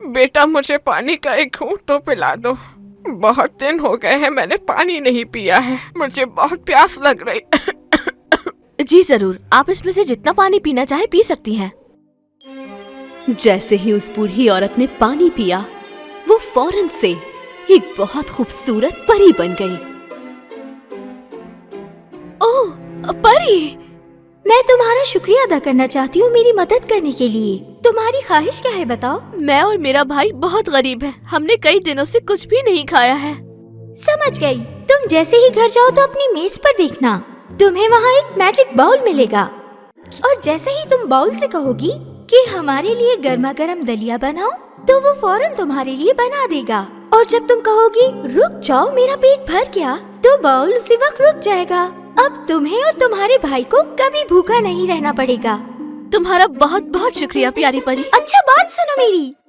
बेटा मुझे पानी का एक घूंट तो पिला दो। बहुत दिन हो गए हैं मैंने पानी नहीं पिया है, मुझे बहुत प्यास लग रही। जी जरूर, आप इसमें से जितना पानी पीना चाहे पी सकती हैं। जैसे ही उस बूढ़ी औरत ने पानी पिया, वो फौरन से एक बहुत खूबसूरत परी बन गई। ओह, परी! मैं तुम्हारा शुक्रिया अदा करना चाहती हूँ मेरी मदद करने के लिए। तुम्हारी ख्वाहिश क्या है बताओ? मैं और मेरा भाई बहुत गरीब हैं। हमने कई दिनों से कुछ भी नहीं खाया है। समझ गई। तुम जैसे ही घर जाओ तो अपनी मेज पर देखना, तुम्हें वहाँ एक मैजिक बाउल मिलेगा। और जैसे ही तुम बाउल से कहोगी कि हमारे लिए गर्मा गर्म दलिया बनाओ, तो वो फौरन तुम्हारे लिए बना देगा। और जब तुम कहोगी रुक जाओ मेरा पेट भर गया, तो बाउल उसी वक्त रुक जाएगा। अब तुम्हें और तुम्हारे भाई को कभी भूखा नहीं रहना पड़ेगा। तुम्हारा बहुत बहुत शुक्रिया प्यारी परी। अच्छा बात सुनो मेरी।